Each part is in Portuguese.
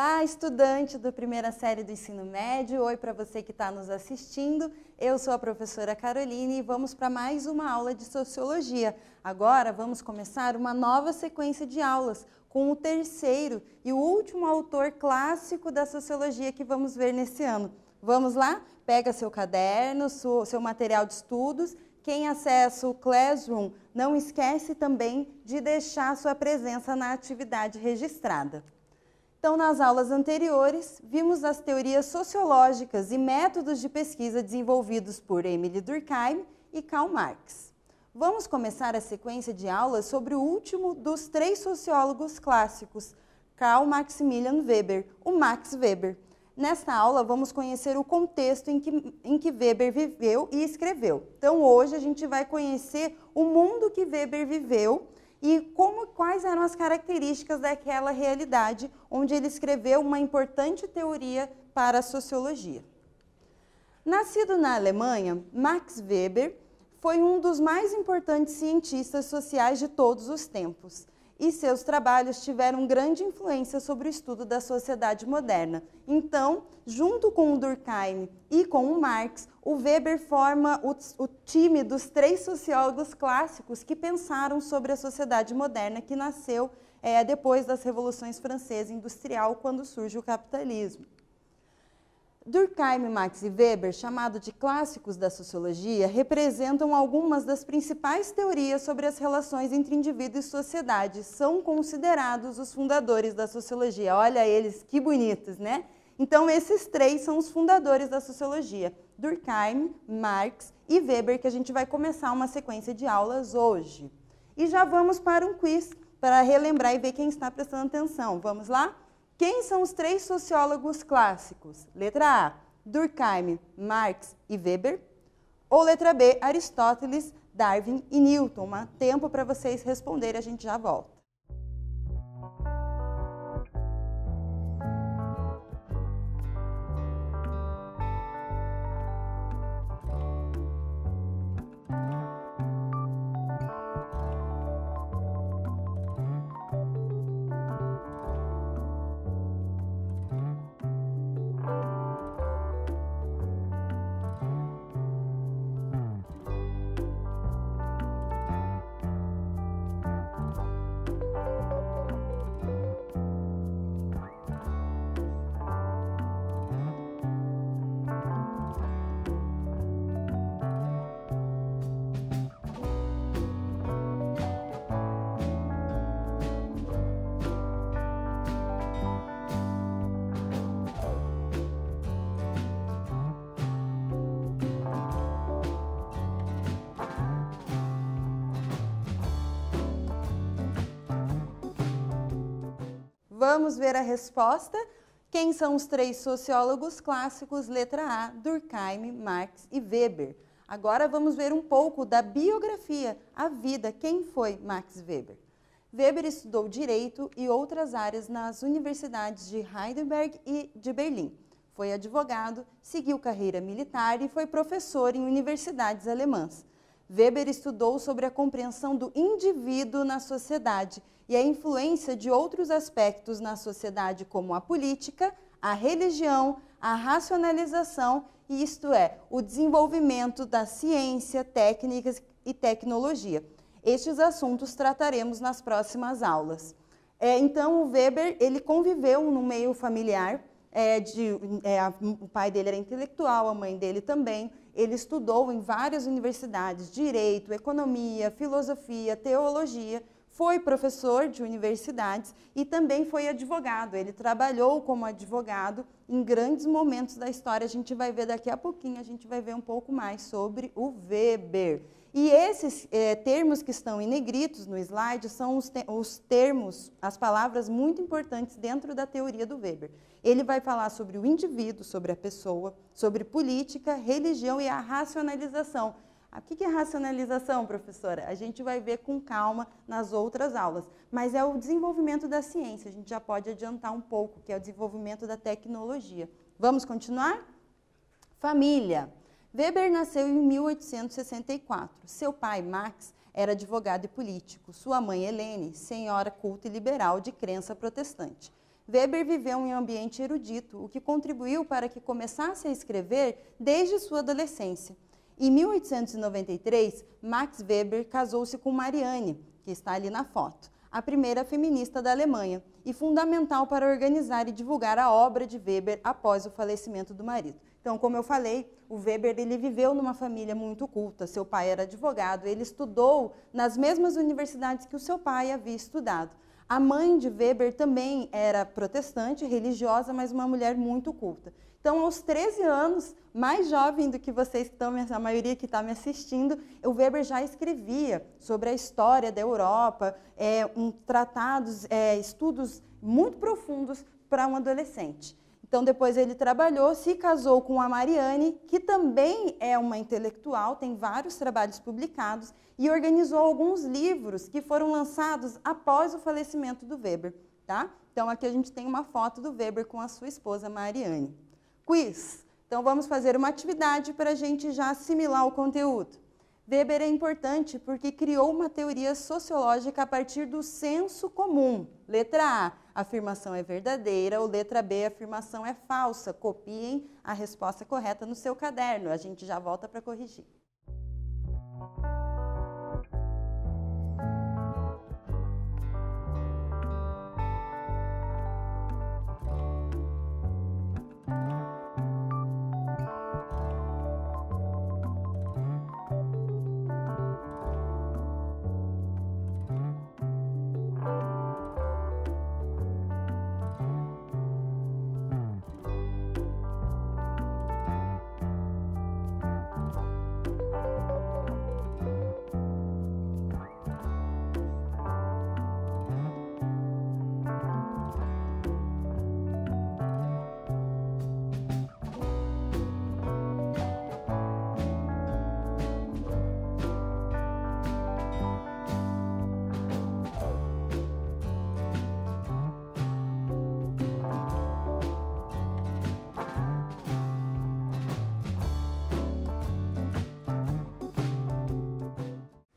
Olá, estudante da primeira série do ensino médio. Oi para você que está nos assistindo. Eu sou a professora Caroline e vamos para mais uma aula de Sociologia. Agora vamos começar uma nova sequência de aulas com o terceiro e o último autor clássico da Sociologia que vamos ver nesse ano. Vamos lá? Pega seu caderno, seu material de estudos. Quem acessa o Classroom, não esquece também de deixar sua presença na atividade registrada. Então, nas aulas anteriores, vimos as teorias sociológicas e métodos de pesquisa desenvolvidos por Émile Durkheim e Karl Marx. Vamos começar a sequência de aulas sobre o último dos três sociólogos clássicos, Karl Maximilian Weber, o Max Weber. Nesta aula, vamos conhecer o contexto em que Weber viveu e escreveu. Então, hoje a gente vai conhecer o mundo que Weber viveu e quais eram as características daquela realidade onde ele escreveu uma importante teoria para a sociologia. Nascido na Alemanha, Max Weber foi um dos mais importantes cientistas sociais de todos os tempos, e seus trabalhos tiveram grande influência sobre o estudo da sociedade moderna. Então, junto com o Durkheim e com o Marx, o Weber forma o time dos três sociólogos clássicos que pensaram sobre a sociedade moderna, que nasceu depois das revoluções francesa e industrial, quando surge o capitalismo. Durkheim, Marx e Weber, chamados de clássicos da sociologia, representam algumas das principais teorias sobre as relações entre indivíduo e sociedade. São considerados os fundadores da sociologia. Olha eles, que bonitos, né? Então, esses três são os fundadores da sociologia. Durkheim, Marx e Weber, que a gente vai começar uma sequência de aulas hoje. E já vamos para um quiz, para relembrar e ver quem está prestando atenção. Vamos lá? Quem são os três sociólogos clássicos? Letra A, Durkheim, Marx e Weber. Ou letra B, Aristóteles, Darwin e Newton. Tempo para vocês responderem, a gente já volta. Vamos ver a resposta. Quem são os três sociólogos clássicos? Letra A, Durkheim, Marx e Weber. Agora vamos ver um pouco da biografia, a vida. Quem foi Max Weber? Weber estudou Direito e outras áreas nas universidades de Heidelberg e de Berlim. Foi advogado, seguiu carreira militar e foi professor em universidades alemãs. Weber estudou sobre a compreensão do indivíduo na sociedade e a influência de outros aspectos na sociedade, como a política, a religião, a racionalização, e isto é, o desenvolvimento da ciência, técnicas e tecnologia. Estes assuntos trataremos nas próximas aulas. Então, o Weber ele conviveu no meio familiar, o pai dele era intelectual, a mãe dele também. Ele estudou em várias universidades, direito, economia, filosofia, teologia, foi professor de universidades e também foi advogado. Ele trabalhou como advogado em grandes momentos da história. A gente vai ver daqui a pouquinho, a gente vai ver um pouco mais sobre o Weber. E esses termos que estão em negritos no slide são os termos, as palavras muito importantes dentro da teoria do Weber. Ele vai falar sobre o indivíduo, sobre a pessoa, sobre política, religião e a racionalização. O que é racionalização, professora? A gente vai ver com calma nas outras aulas, mas é o desenvolvimento da ciência, a gente já pode adiantar um pouco, que é o desenvolvimento da tecnologia. Vamos continuar? Família. Weber nasceu em 1864. Seu pai, Max, era advogado e político. Sua mãe, Helene, senhora culta e liberal de crença protestante. Weber viveu em um ambiente erudito, o que contribuiu para que começasse a escrever desde sua adolescência. Em 1893, Max Weber casou-se com Marianne, que está ali na foto, a primeira feminista da Alemanha, e fundamental para organizar e divulgar a obra de Weber após o falecimento do marido. Então, como eu falei, o Weber ele viveu numa família muito culta, seu pai era advogado, ele estudou nas mesmas universidades que o seu pai havia estudado. A mãe de Weber também era protestante, religiosa, mas uma mulher muito culta. Então, aos 13 anos, mais jovem do que vocês que estão, a maioria que está me assistindo, o Weber já escrevia sobre a história da Europa, tratados, estudos muito profundos para um adolescente. Então, depois ele trabalhou, se casou com a Marianne, que também é uma intelectual, tem vários trabalhos publicados, e organizou alguns livros que foram lançados após o falecimento do Weber. Tá? Então, aqui a gente tem uma foto do Weber com a sua esposa Marianne. Quiz. Então, vamos fazer uma atividade para a gente já assimilar o conteúdo. Weber é importante porque criou uma teoria sociológica a partir do senso comum. Letra A, a afirmação é verdadeira, ou letra B, a afirmação é falsa. Copiem a resposta correta no seu caderno. A gente já volta para corrigir.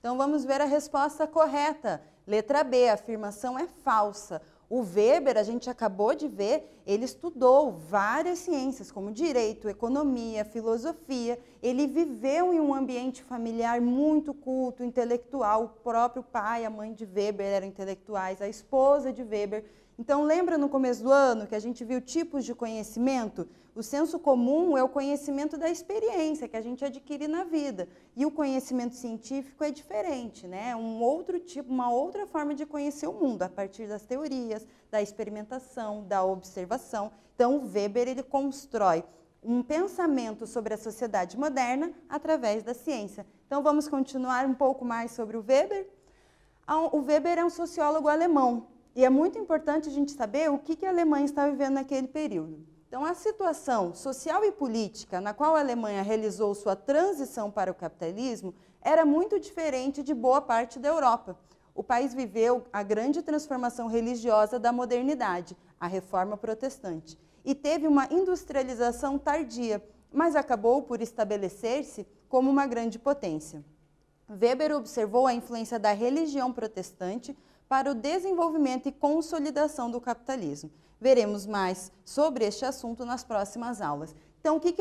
Então, vamos ver a resposta correta. Letra B, a afirmação é falsa. O Weber, a gente acabou de ver, ele estudou várias ciências, como direito, economia, filosofia. Ele viveu em um ambiente familiar muito culto, intelectual. O próprio pai, a mãe de Weber eram intelectuais, a esposa de Weber. Então, lembra no começo do ano que a gente viu tipos de conhecimento? O senso comum é o conhecimento da experiência que a gente adquire na vida. E o conhecimento científico é diferente, né? Um outro tipo, uma outra forma de conhecer o mundo, a partir das teorias, da experimentação, da observação. Então, o Weber ele constrói um pensamento sobre a sociedade moderna através da ciência. Então, vamos continuar um pouco mais sobre o Weber? O Weber é um sociólogo alemão. E é muito importante a gente saber o que a Alemanha está vivendo naquele período. Então, a situação social e política na qual a Alemanha realizou sua transição para o capitalismo era muito diferente de boa parte da Europa. O país viveu a grande transformação religiosa da modernidade, a Reforma Protestante, e teve uma industrialização tardia, mas acabou por estabelecer-se como uma grande potência. Weber observou a influência da religião protestante para o desenvolvimento e consolidação do capitalismo. Veremos mais sobre este assunto nas próximas aulas. Então, o que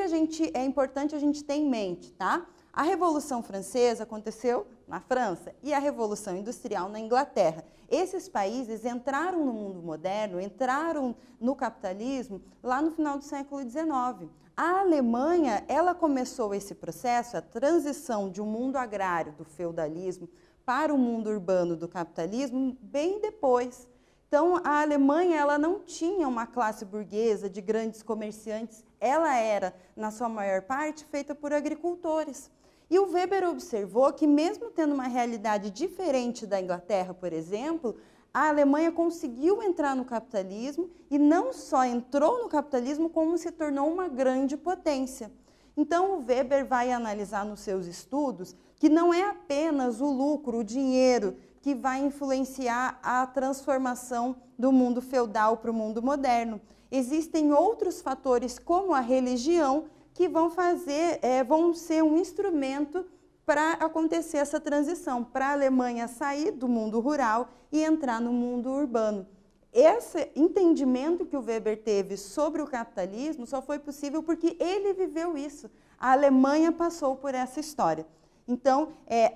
é importante a gente ter em mente, tá? A Revolução Francesa aconteceu na França e a Revolução Industrial na Inglaterra. Esses países entraram no mundo moderno, entraram no capitalismo lá no final do século XIX. A Alemanha, ela começou esse processo, a transição de um mundo agrário, do feudalismo, para o mundo urbano do capitalismo, bem depois. Então, a Alemanha ela não tinha uma classe burguesa de grandes comerciantes, ela era, na sua maior parte, feita por agricultores. E o Weber observou que, mesmo tendo uma realidade diferente da Inglaterra, por exemplo, a Alemanha conseguiu entrar no capitalismo e não só entrou no capitalismo, como se tornou uma grande potência. Então, o Weber vai analisar nos seus estudos que não é apenas o lucro, o dinheiro, que vai influenciar a transformação do mundo feudal para o mundo moderno. Existem outros fatores, como a religião, que vão ser um instrumento para acontecer essa transição, para a Alemanha sair do mundo rural e entrar no mundo urbano. esse entendimento que o Weber teve sobre o capitalismo só foi possível porque ele viveu isso. A Alemanha passou por essa história. Então,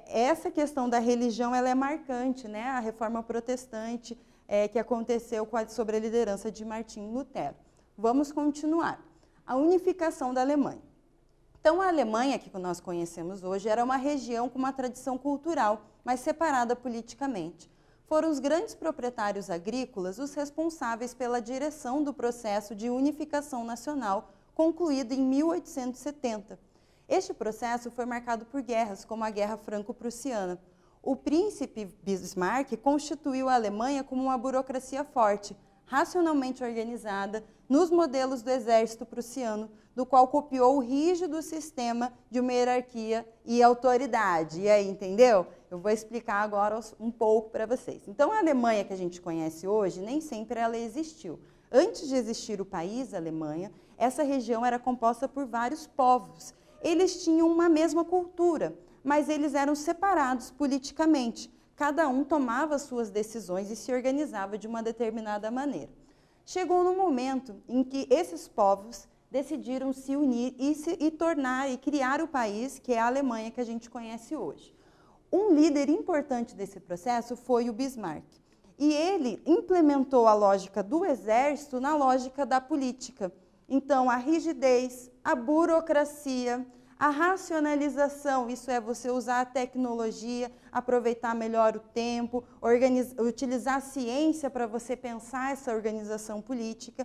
essa questão da religião ela é marcante, né? A reforma protestante que aconteceu sob a liderança de Martim Lutero. Vamos continuar. A unificação da Alemanha. Então, a Alemanha, que nós conhecemos hoje, era uma região com uma tradição cultural, mas separada politicamente. Foram os grandes proprietários agrícolas os responsáveis pela direção do processo de unificação nacional, concluído em 1870. Este processo foi marcado por guerras, como a Guerra Franco-Prussiana. O príncipe Bismarck constituiu a Alemanha como uma burocracia forte, racionalmente organizada, nos modelos do exército prussiano, do qual copiou o rígido sistema de uma hierarquia e autoridade. E aí, entendeu? Eu vou explicar agora um pouco para vocês. Então, a Alemanha que a gente conhece hoje, nem sempre ela existiu. Antes de existir o país, a Alemanha, essa região era composta por vários povos. Eles tinham uma mesma cultura, mas eles eram separados politicamente. Cada um tomava suas decisões e se organizava de uma determinada maneira. Chegou no momento em que esses povos decidiram se unir e criar o país, que é a Alemanha que a gente conhece hoje. Um líder importante desse processo foi o Bismarck. E ele implementou a lógica do exército na lógica da política. Então, a rigidez, a burocracia, a racionalização, isso é você usar a tecnologia, aproveitar melhor o tempo, utilizar a ciência para você pensar essa organização política.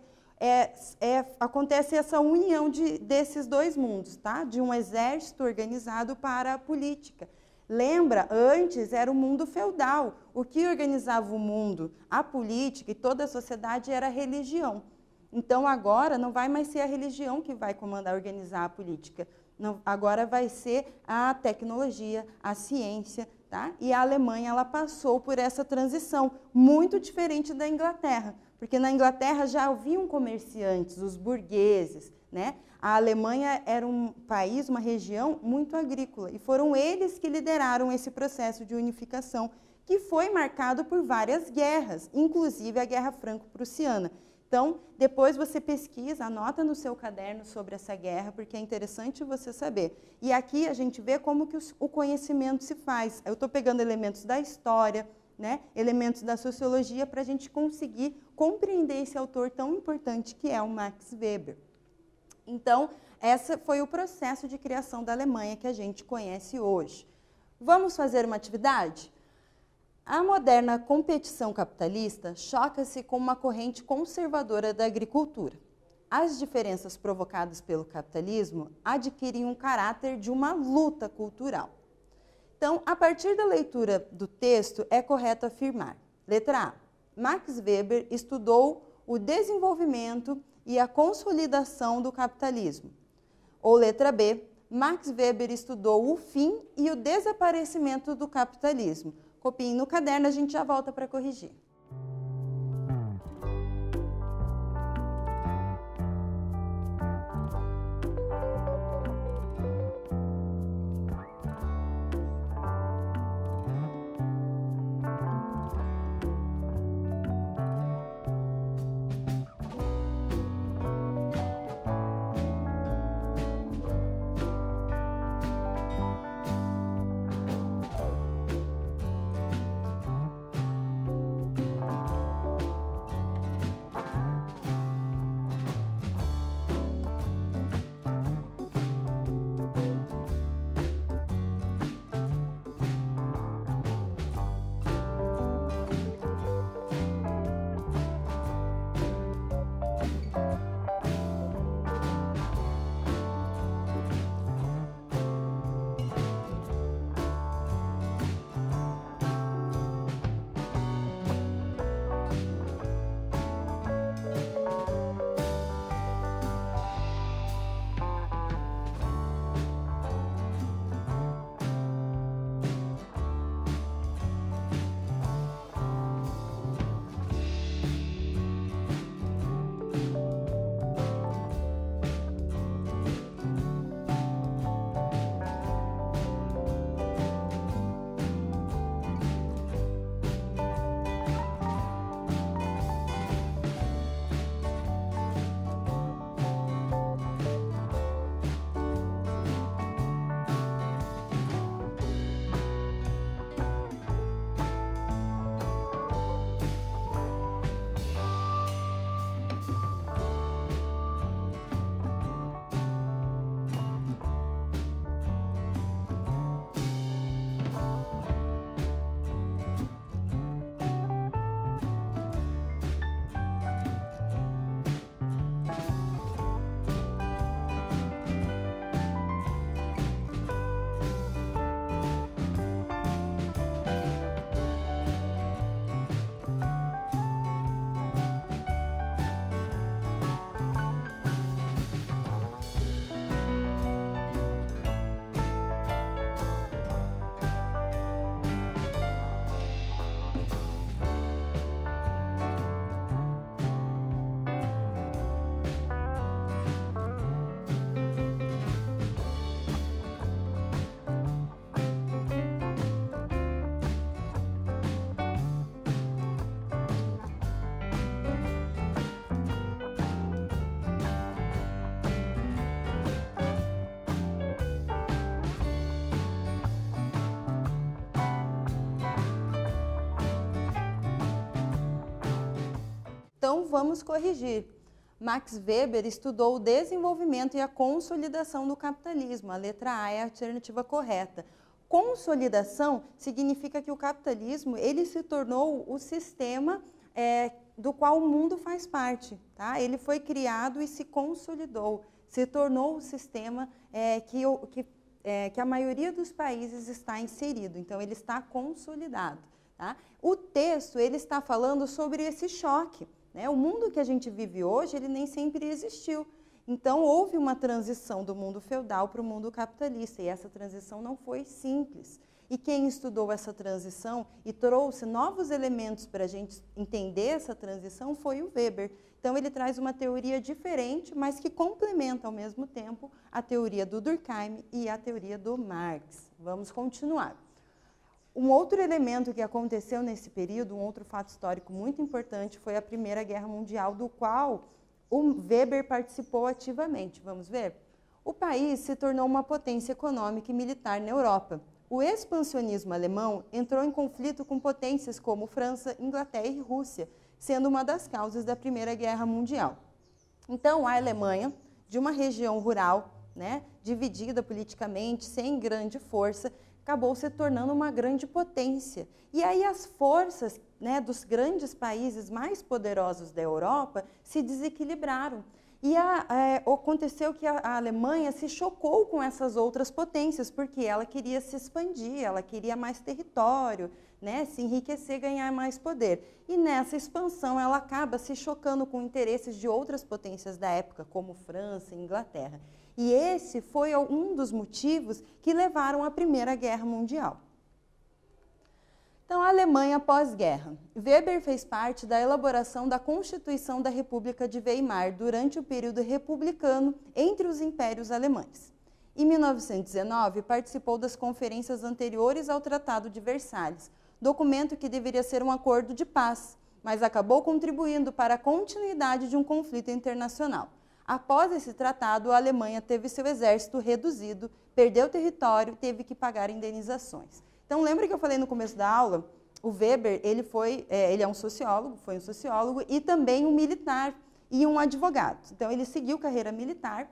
Acontece essa união desses dois mundos, tá? De um exército organizado para a política. Lembra, antes era o mundo feudal. O que organizava o mundo, a política e toda a sociedade era a religião. Então, agora não vai mais ser a religião que vai comandar, organizar a política. Não, agora vai ser a tecnologia, a ciência, tá? E a Alemanha ela passou por essa transição, muito diferente da Inglaterra. Porque na Inglaterra já haviam comerciantes, os burgueses, né? A Alemanha era um país, uma região muito agrícola, e foram eles que lideraram esse processo de unificação, que foi marcado por várias guerras, inclusive a Guerra Franco-Prussiana. Então, depois você pesquisa, anota no seu caderno sobre essa guerra, porque é interessante você saber. E aqui a gente vê como que o conhecimento se faz. Eu estou pegando elementos da história, né, elementos da sociologia, para a gente conseguir compreender esse autor tão importante que é o Max Weber. Então, esse foi o processo de criação da Alemanha que a gente conhece hoje. Vamos fazer uma atividade? A moderna competição capitalista choca-se com uma corrente conservadora da agricultura. As diferenças provocadas pelo capitalismo adquirem um caráter de uma luta cultural. Então, a partir da leitura do texto, é correto afirmar. Letra A. Max Weber estudou o desenvolvimento e a consolidação do capitalismo. Ou letra B. Max Weber estudou o fim e o desaparecimento do capitalismo. Copiem no caderno, a gente já volta para corrigir. Então, vamos corrigir. Max Weber estudou o desenvolvimento e a consolidação do capitalismo. A letra A é a alternativa correta. Consolidação significa que o capitalismo ele se tornou o sistema do qual o mundo faz parte. Tá? Ele foi criado e se consolidou, se tornou o sistema que a maioria dos países está inserido. Então, ele está consolidado. Tá? O texto ele está falando sobre esse choque. O mundo que a gente vive hoje, ele nem sempre existiu. Então, houve uma transição do mundo feudal para o mundo capitalista, e essa transição não foi simples. E quem estudou essa transição e trouxe novos elementos para a gente entender essa transição foi o Weber. Então, ele traz uma teoria diferente, mas que complementa ao mesmo tempo a teoria do Durkheim e a teoria do Marx. Vamos continuar. Um outro elemento que aconteceu nesse período, um outro fato histórico muito importante, foi a Primeira Guerra Mundial, do qual o Weber participou ativamente. Vamos ver? O país se tornou uma potência econômica e militar na Europa. O expansionismo alemão entrou em conflito com potências como França, Inglaterra e Rússia, sendo uma das causas da Primeira Guerra Mundial. Então, a Alemanha, de uma região rural, dividida politicamente, sem grande força, acabou se tornando uma grande potência. E aí as forças dos grandes países mais poderosos da Europa se desequilibraram. E aconteceu que a Alemanha se chocou com essas outras potências, porque ela queria se expandir, ela queria mais território, se enriquecer, ganhar mais poder. E nessa expansão ela acaba se chocando com interesses de outras potências da época, como França e Inglaterra. E esse foi um dos motivos que levaram à Primeira Guerra Mundial. Então, a Alemanha pós-guerra. Weber fez parte da elaboração da Constituição da República de Weimar durante o período republicano entre os impérios alemães. Em 1919, participou das conferências anteriores ao Tratado de Versalhes, documento que deveria ser um acordo de paz, mas acabou contribuindo para a continuidade de um conflito internacional. Após esse tratado, a Alemanha teve seu exército reduzido, perdeu território e teve que pagar indenizações. Então, lembra que eu falei no começo da aula? O Weber, ele é um sociólogo, foi um sociólogo e também um militar e um advogado. Então, ele seguiu carreira militar,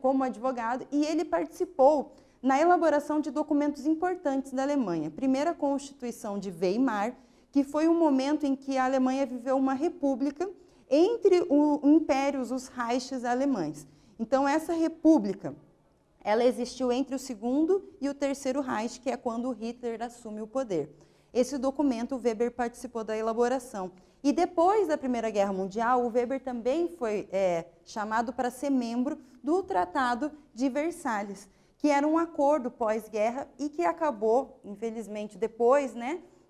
como advogado, e ele participou na elaboração de documentos importantes da Alemanha. Primeira Constituição de Weimar, que foi um momento em que a Alemanha viveu uma república entre os impérios, os Reiches alemães. Então, essa república, ela existiu entre o segundo e o terceiro Reich, que é quando Hitler assume o poder. Esse documento, o Weber participou da elaboração. E depois da Primeira Guerra Mundial, o Weber também foi chamado para ser membro do Tratado de Versalhes, que era um acordo pós-guerra e que acabou, infelizmente, depois,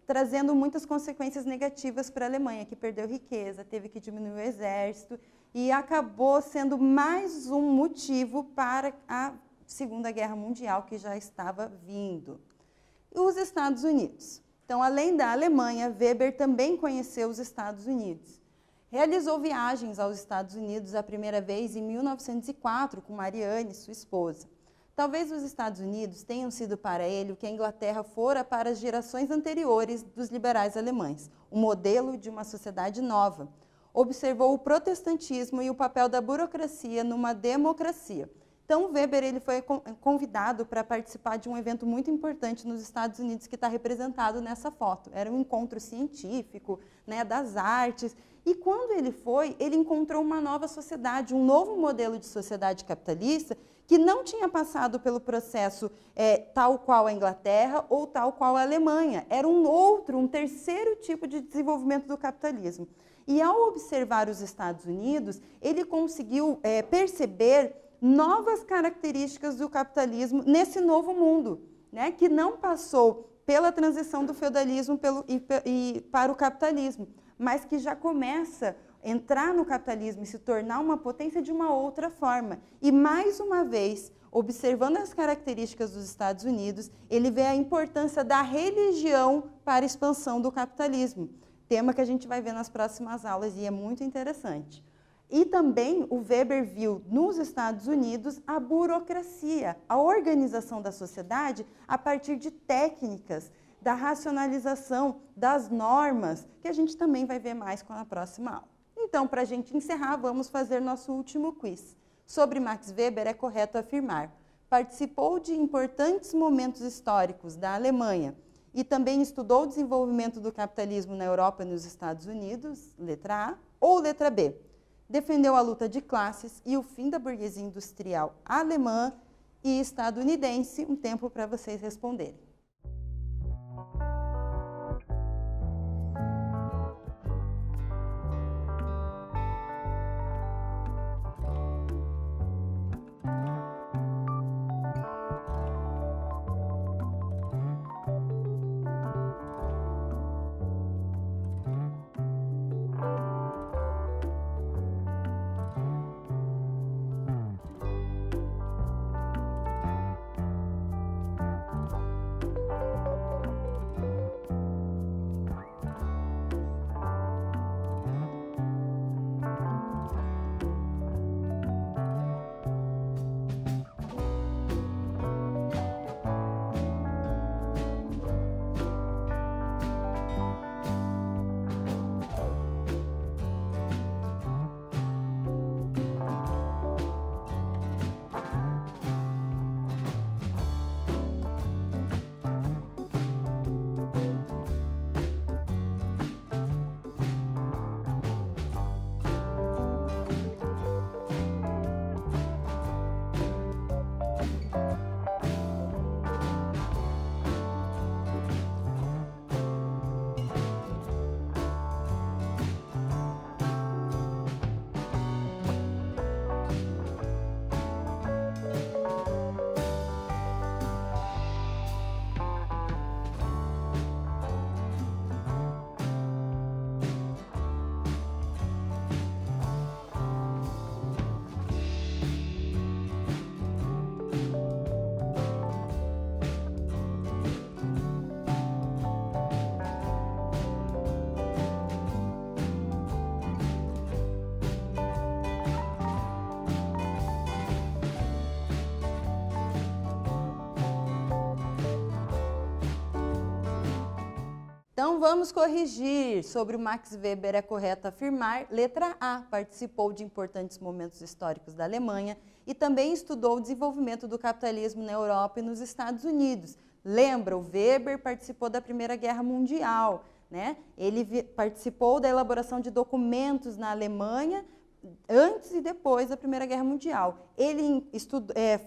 trazendo muitas consequências negativas para a Alemanha, que perdeu riqueza, teve que diminuir o exército e acabou sendo mais um motivo para a Segunda Guerra Mundial, que já estava vindo. E os Estados Unidos. Então, além da Alemanha, Weber também conheceu os Estados Unidos. Realizou viagens aos Estados Unidos a primeira vez em 1904 com Marianne, sua esposa. Talvez os Estados Unidos tenham sido para ele o que a Inglaterra fora para as gerações anteriores dos liberais alemães, um modelo de uma sociedade nova. Observou o protestantismo e o papel da burocracia numa democracia. Então, Weber ele foi convidado para participar de um evento muito importante nos Estados Unidos, que está representado nessa foto. Era um encontro científico, das artes. E quando ele foi, ele encontrou uma nova sociedade, um novo modelo de sociedade capitalista, que não tinha passado pelo processo tal qual a Inglaterra ou tal qual a Alemanha. Era um terceiro tipo de desenvolvimento do capitalismo. E ao observar os Estados Unidos, ele conseguiu perceber novas características do capitalismo nesse novo mundo, que não passou pela transição do feudalismo para o capitalismo, mas que já começa a entrar no capitalismo e se tornar uma potência de uma outra forma. E, mais uma vez, observando as características dos Estados Unidos, ele vê a importância da religião para a expansão do capitalismo, tema que a gente vai ver nas próximas aulas e é muito interessante. E também o Weber viu nos Estados Unidos a burocracia, a organização da sociedade a partir de técnicas, da racionalização, das normas, que a gente também vai ver mais com a próxima aula. Então, para a gente encerrar, vamos fazer nosso último quiz. Sobre Max Weber, é correto afirmar: participou de importantes momentos históricos da Alemanha e também estudou o desenvolvimento do capitalismo na Europa e nos Estados Unidos, letra A, ou letra B. Defendeu a luta de classes e o fim da burguesia industrial alemã e estadunidense. Um tempo para vocês responderem. Então, vamos corrigir. Sobre o Max Weber, é correto afirmar, letra A, participou de importantes momentos históricos da Alemanha e também estudou o desenvolvimento do capitalismo na Europa e nos Estados Unidos. Lembra, o Weber participou da Primeira Guerra Mundial, né? Ele participou da elaboração de documentos na Alemanha antes e depois da Primeira Guerra Mundial. Ele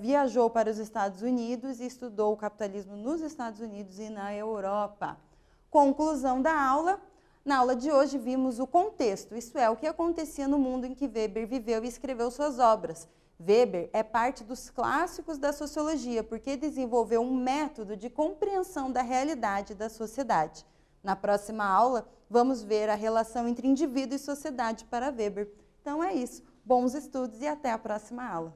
viajou para os Estados Unidos e estudou o capitalismo nos Estados Unidos e na Europa. Conclusão da aula. Na aula de hoje vimos o contexto, isso é, o que acontecia no mundo em que Weber viveu e escreveu suas obras. Weber é parte dos clássicos da sociologia, porque desenvolveu um método de compreensão da realidade da sociedade. Na próxima aula, vamos ver a relação entre indivíduo e sociedade para Weber. Então é isso. Bons estudos e até a próxima aula.